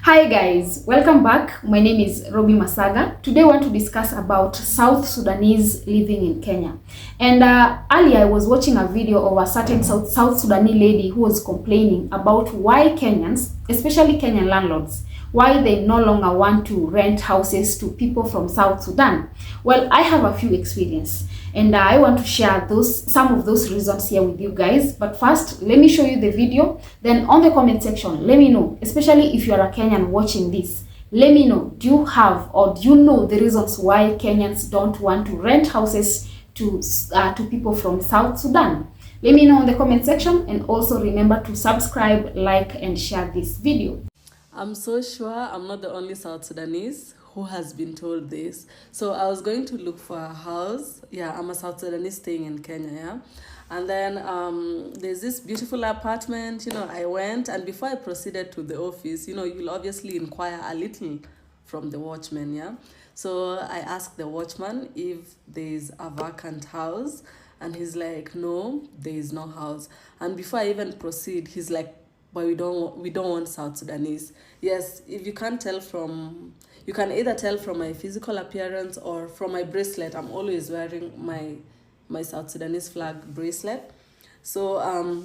Hi guys, welcome back. My name is Robi Masaga. Today I want to discuss about South Sudanese living in Kenya. And earlier I was watching a video of a certain South Sudanese lady who was complaining about why Kenyans, especially Kenyan landlords, why they no longer want to rent houses to people from South Sudan. Well, I have a few experience and I want to share some of those reasons here with you guys. But first, let me show you the video. Then on the comment section, let me know, especially if you are a Kenyan watching this, let me know, do you have or do you know the reasons why Kenyans don't want to rent houses to people from South Sudan? Let me know in the comment section, and also remember to subscribe, like, and share this video. I'm so sure I'm not the only South Sudanese who has been told this. So I was going to look for a house. Yeah, I'm a South Sudanese staying in Kenya, yeah. And then there's this beautiful apartment, I went, and before I proceeded to the office, you'll obviously inquire a little from the watchman, yeah. So I asked the watchman if there's a vacant house, and he's like, no, there is no house. And before I even proceed, he's like, but we don't want South Sudanese. Yes, if you can't tell from, you can either tell from my physical appearance or from my bracelet. I'm always wearing my South Sudanese flag bracelet. So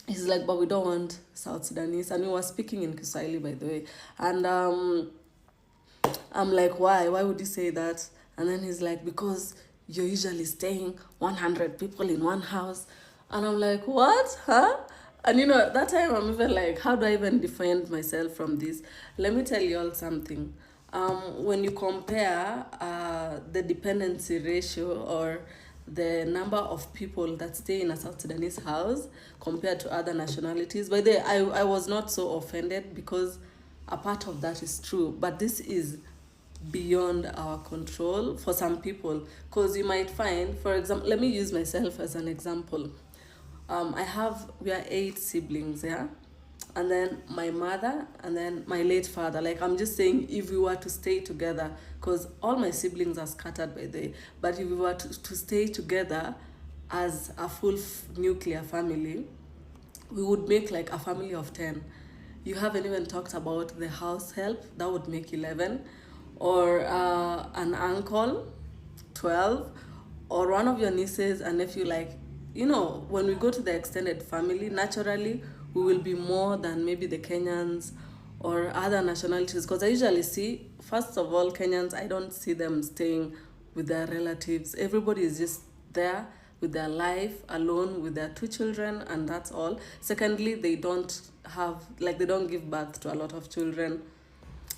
he's like, but we don't want South Sudanese. And we were speaking in Kiswahili, by the way. And I'm like, why would you say that? And then he's like, because you're usually staying 100 people in one house. And I'm like, what? Huh? And that time I'm even like, how do I even defend myself from this? Let me tell you all something. When you compare the dependency ratio or the number of people that stay in a South Sudanese house compared to other nationalities, by the way, I was not so offended because a part of that is true, but this is beyond our control for some people. Because you might find, for example, let me use myself as an example. We are 8 siblings, yeah? And then my mother, and then my late father. Like, I'm just saying, if we were to stay together, because all my siblings are scattered by the way, but if we were to stay together as a full nuclear family, we would make like a family of 10. You haven't even talked about the house help, that would make 11, or an uncle, 12, or one of your nieces and nephew. Like, when we go to the extended family, naturally, we will be more than maybe the Kenyans or other nationalities. Because I usually see, first of all, Kenyans, I don't see them staying with their relatives. Everybody is just there with their life, alone with their 2 children, and that's all. Secondly, they don't give birth to a lot of children.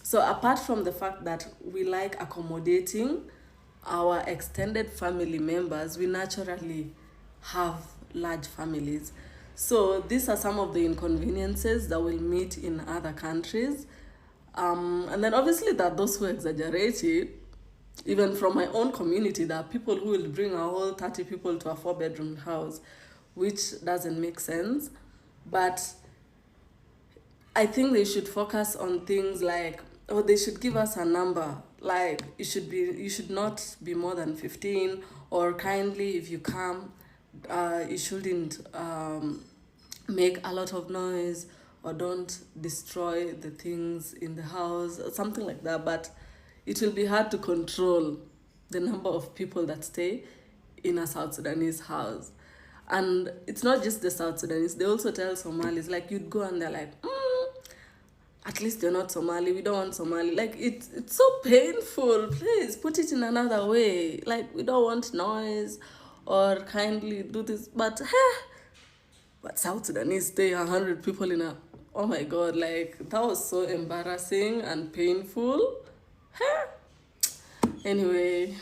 So apart from the fact that we like accommodating our extended family members, we naturally have large families. So these are some of the inconveniences that we'll meet in other countries. And then obviously there are those who exaggerate it. Even from my own community, there are people who will bring a whole 30 people to a 4-bedroom house, which doesn't make sense. But I think they should focus on things like, or they should give us a number, like you should not be more than 15, or kindly, if you come, you shouldn't make a lot of noise, or don't destroy the things in the house, or something like that. But it will be hard to control the number of people that stay in a South Sudanese house. And it's not just the South Sudanese, they also tell Somalis, like, you'd go and they're like, at least you're not Somali, we don't want Somali. Like, it's so painful. Please put it in another way. Like, we don't want noise, or kindly do this. But South Sudanese stay 100 people in a, oh my God, like, that was so embarrassing and painful. Anyway,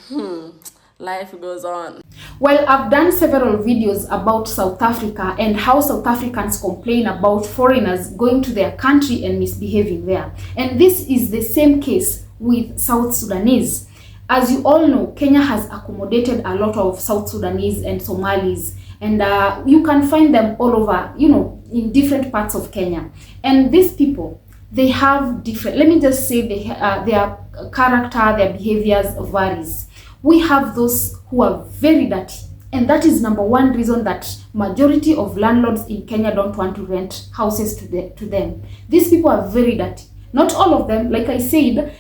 life goes on. Well, I've done several videos about South Africa and how South Africans complain about foreigners going to their country and misbehaving there. And this is the same case with South Sudanese. As you all know, Kenya has accommodated a lot of South Sudanese and Somalis, and you can find them all over, in different parts of Kenya. And these people, they have different, let me just say, their character, their behaviors varies. We have those who are very dirty, and that is number one reason that majority of landlords in Kenya don't want to rent houses to them. These people are very dirty. Not all of them, like I said,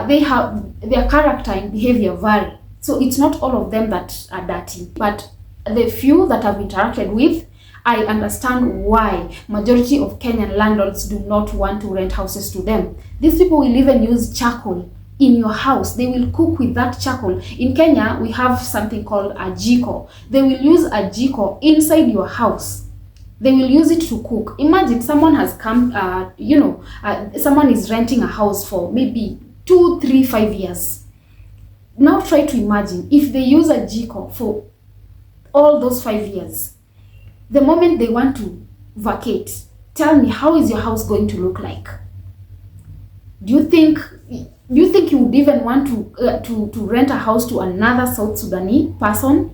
they have their character and behavior vary. So it's not all of them that are dirty, but the few that I've interacted with, I understand why majority of Kenyan landlords do not want to rent houses to them. These people will even use charcoal in your house. They will cook with that charcoal. In Kenya, we have something called a jiko. They will use a jiko inside your house. They will use it to cook. Imagine someone has come, someone is renting a house for maybe 2, 3, 5 years. Now try to imagine if they use a jiko for all those 5 years. The moment they want to vacate, tell me, how is your house going to look like? Do you think you would even want to rent a house to another South Sudanese person?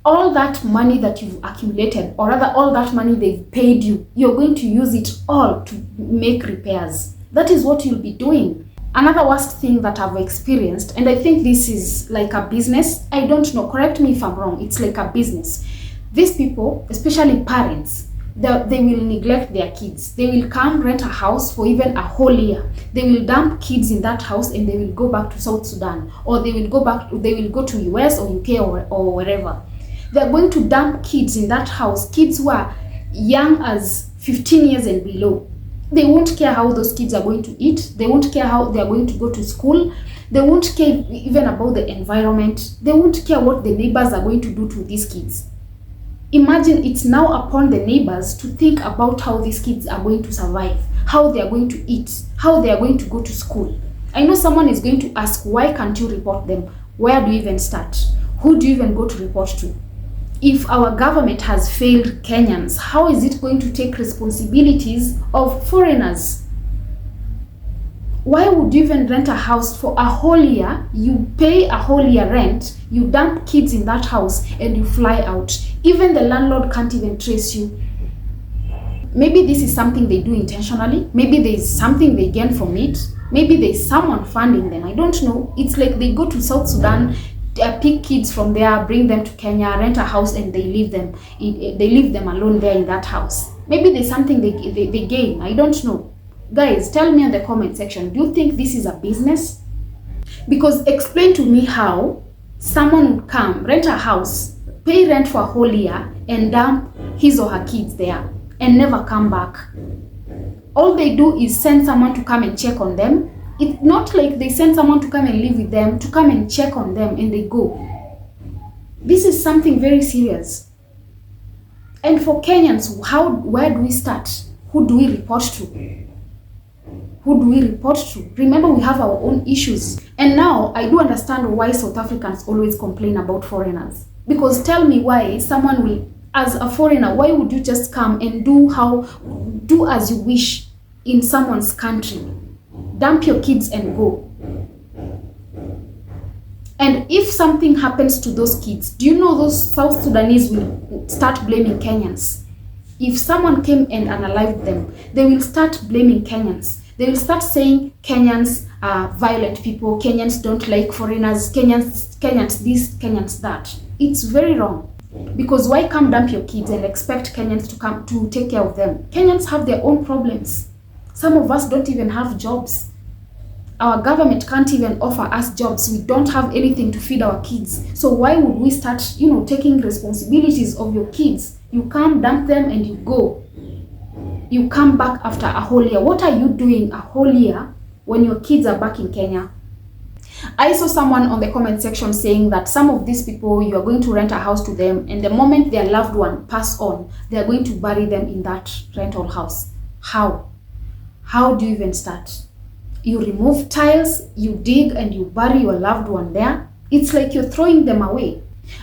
All that money that you've accumulated, or rather all that money they've paid you, you're going to use it all to make repairs. That is what you'll be doing. Another worst thing that I've experienced, and I think this is like a business, I don't know, correct me if I'm wrong, it's like a business. These people, especially parents, they will neglect their kids. They will come rent a house for even a whole year. They will dump kids in that house and they will go back to South Sudan, or they will go to US or UK or wherever. They're going to dump kids in that house, kids who are young as 15 years and below. They won't care how those kids are going to eat. They won't care how they are going to go to school. They won't care even about the environment. They won't care what the neighbors are going to do to these kids. Imagine it's now upon the neighbors to think about how these kids are going to survive, how they are going to eat, how they are going to go to school. I know someone is going to ask, why can't you report them? Where do you even start? Who do you even go to report to? If our government has failed Kenyans, how is it going to take responsibilities of foreigners? Why would you even rent a house for a whole year? You pay a whole year rent, you dump kids in that house, and you fly out. Even the landlord can't even trace you. Maybe this is something they do intentionally. Maybe there is something they gain from it. Maybe there is someone funding them. I don't know. It's like they go to South Sudan, pick kids from there, bring them to Kenya, rent a house, and they leave them. They leave them alone there in that house. Maybe there's something they gain. I don't know. Guys, tell me in the comment section, do you think this is a business? Because explain to me how someone would come, rent a house, pay rent for a whole year, and dump his or her kids there and never come back. All they do is send someone to come and check on them. It's not like they send someone to come and live with them, to come and check on them, and they go. This is something very serious. And for Kenyans, where do we start? Who do we report to? Who do we report to? Remember, we have our own issues. And now I do understand why South Africans always complain about foreigners. Because tell me why someone will, as a foreigner, why would you just come and do as you wish in someone's country? Dump your kids and go. And if something happens to those kids, do you know those South Sudanese will start blaming Kenyans? If someone came and unalived them, they will start blaming Kenyans. They will start saying Kenyans are violent people, Kenyans don't like foreigners, Kenyans this, Kenyans that. It's very wrong. Because why come dump your kids and expect Kenyans to come to take care of them? Kenyans have their own problems. Some of us don't even have jobs. Our government can't even offer us jobs. We don't have anything to feed our kids. So why would we start, taking responsibilities of your kids? You come, dump them, and you go. You come back after a whole year. What are you doing a whole year when your kids are back in Kenya? I saw someone on the comment section saying that some of these people, you are going to rent a house to them, and the moment their loved one pass on, they are going to bury them in that rental house. How? How do you even start? You remove tiles, you dig, and you bury your loved one there. It's like you're throwing them away.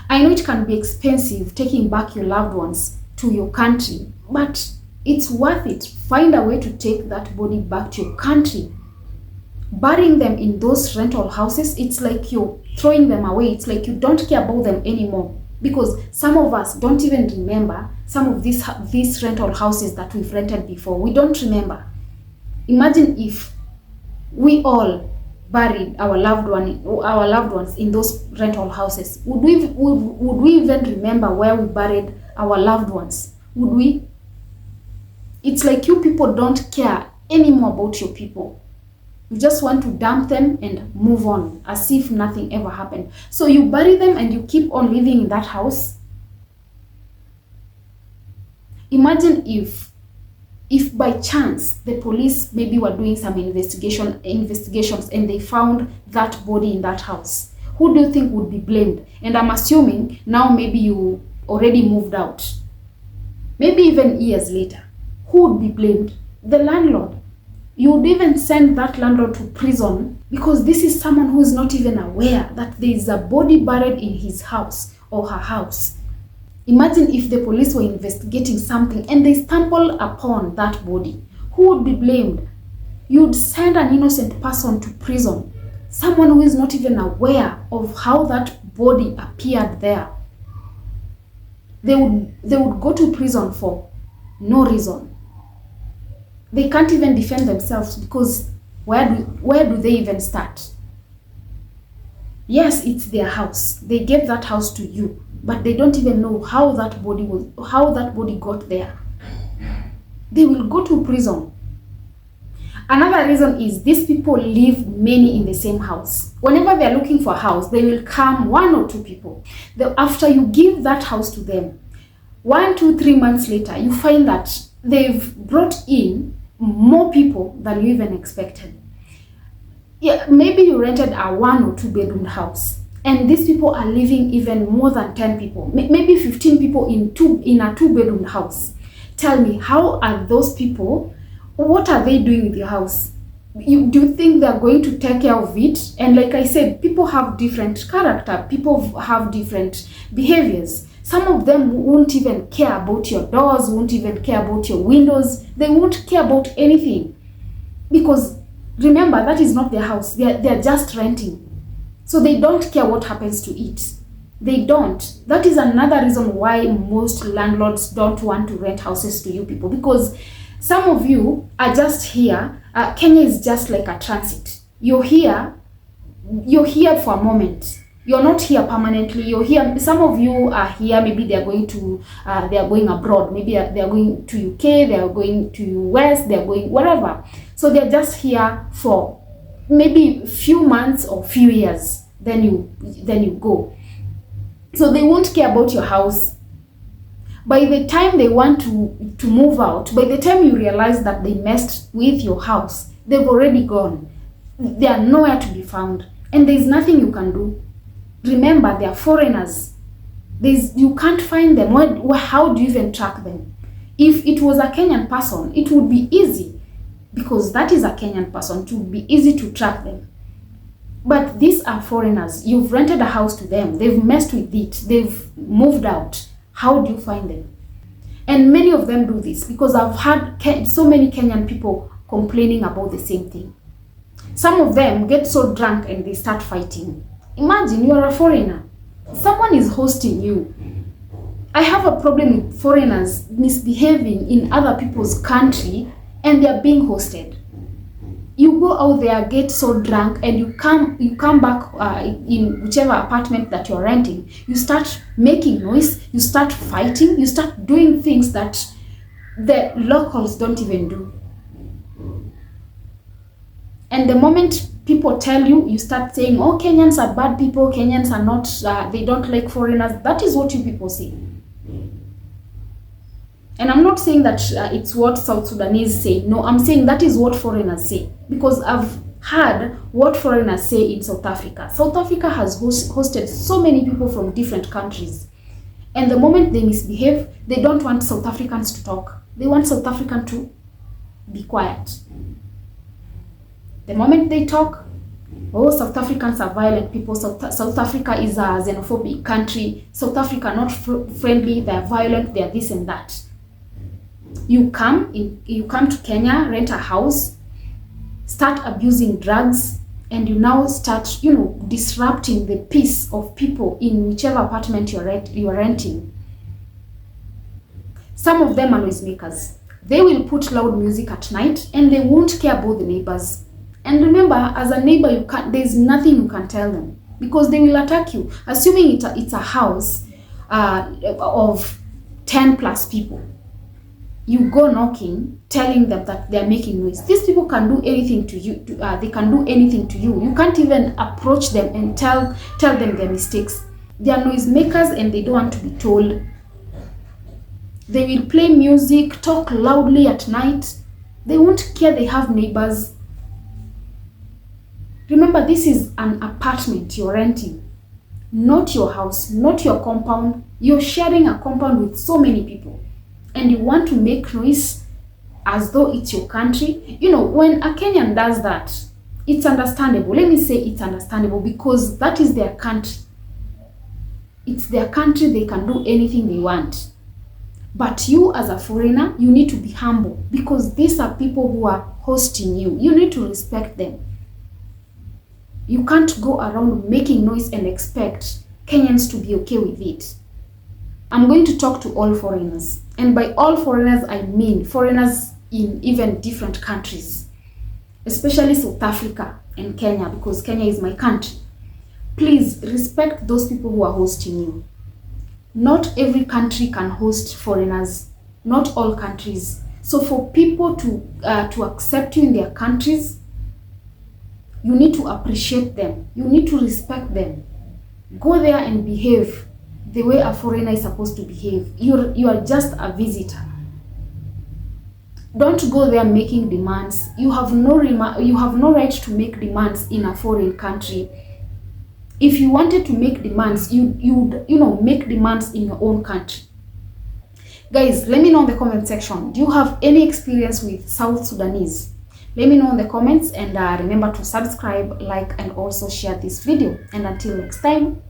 I know it can be expensive taking back your loved ones to your country, but it's worth it. Find a way to take that body back to your country. Burying them in those rental houses, it's like you're throwing them away. It's like you don't care about them anymore. Because some of us don't even remember some of these rental houses that we've rented before. We don't remember. Imagine if we all buried our loved ones in those rental houses. Would we even remember where we buried our loved ones? Would we? It's like you people don't care anymore about your people. You just want to dump them and move on as if nothing ever happened. So you bury them and you keep on living in that house. Imagine if by chance the police maybe were doing some investigations and they found that body in that house. Who do you think would be blamed? And I'm assuming now maybe you already moved out. Maybe even years later. Who would be blamed? The landlord. You would even send that landlord to prison because this is someone who is not even aware that there is a body buried in his house or her house. Imagine if the police were investigating something and they stumble upon that body. Who would be blamed? You'd send an innocent person to prison. Someone who is not even aware of how that body appeared there. They would go to prison for no reason. They can't even defend themselves because where do they even start? Yes, it's their house. They gave that house to you, but they don't even know how that body got there. They will go to prison. Another reason is these people live many in the same house. Whenever they are looking for a house, they will come 1 or 2 people. After you give that house to them, 1, 2, 3 months later, you find that they've brought in more people than you even expected. Yeah, maybe you rented a 1 or 2 bedroom house, and these people are living even more than 10 people, maybe 15 people in a 2 bedroom house. Tell me, how are those people? What are they doing with your house? Do you think they're going to take care of it? And like I said, people have different character. People have different behaviors. Some of them won't even care about your doors, won't even care about your windows. They won't care about anything. Because remember, that is not their house. They're just renting. So they don't care what happens to it. They don't. That is another reason why most landlords don't want to rent houses to you people. Because some of you are just here. Kenya is just like a transit. You're here for a moment. You're not here permanently. You're here. Some of you are here. Maybe they are going abroad. Maybe they are going to UK. They are going to US. They are going wherever. So they're just here for maybe few months or few years. Then you go. So they won't care about your house. By the time they want to move out, by the time you realize that they messed with your house, they've already gone. They are nowhere to be found. And there's nothing you can do. Remember, they are foreigners. You can't find them. How do you even track them? If it was a Kenyan person, it would be easy. Because that is a Kenyan person. It would be easy to track them. But these are foreigners. You've rented a house to them. They've messed with it. They've moved out. How do you find them? And many of them do this because I've had so many Kenyan people complaining about the same thing. Some of them get so drunk and they start fighting. Imagine you're a foreigner. Someone is hosting you. I have a problem with foreigners misbehaving in other people's country and they're being hosted. You go out there, get so drunk, and you come back in whichever apartment that you're renting. You start making noise, you start fighting, you start doing things that the locals don't even do. And the moment people tell you, you start saying, oh, Kenyans are bad people, Kenyans are not, they don't like foreigners. That is what you people say. And I'm not saying that it's what South Sudanese say. No, I'm saying that is what foreigners say. Because I've heard what foreigners say in South Africa. South Africa has hosted so many people from different countries. And the moment they misbehave, they don't want South Africans to talk. They want South Africans to be quiet. The moment they talk, oh, South Africans are violent people. South Africa is a xenophobic country. South Africa not friendly. They are violent. They are this and that. You come to Kenya, rent a house, start abusing drugs, and you now start, disrupting the peace of people in whichever apartment you're renting. Some of them are noisemakers. They will put loud music at night and they won't care about the neighbors. And remember, as a neighbor, there's nothing you can tell them because they will attack you. Assuming it's a house of 10 plus people. you go knocking, telling them that they're making noise. These people can do anything to you. They can do anything to you. You can't even approach them and tell them their mistakes. They are noise makers and they don't want to be told. They will play music, talk loudly at night. They won't care they have neighbors. Remember, this is an apartment you're renting, not your house, not your compound. You're sharing a compound with so many people, and you want to make noise as though it's your country. You know, when a Kenyan does that, it's understandable. Let me say it's understandable because that is their country. It's their country. They can do anything they want. But you as a foreigner, you need to be humble because these are people who are hosting you. You need to respect them. You can't go around making noise and expect Kenyans to be okay with it. I'm going to talk to all foreigners. And by all foreigners, I mean foreigners in even different countries, especially South Africa and Kenya, because Kenya is my country. Please respect those people who are hosting you. Not every country can host foreigners, not all countries. So for people to accept you in their countries, you need to appreciate them. You need to respect them. Go there and behave the way a foreigner is supposed to behave. You are just a visitor. Don't go there making demands. You have no right to make demands in a foreign country. If you wanted to make demands, you would make demands in your own country. Guys, let me know in the comment section. Do you have any experience with South Sudanese? Let me know in the comments, and remember to subscribe, like, and also share this video. And until next time,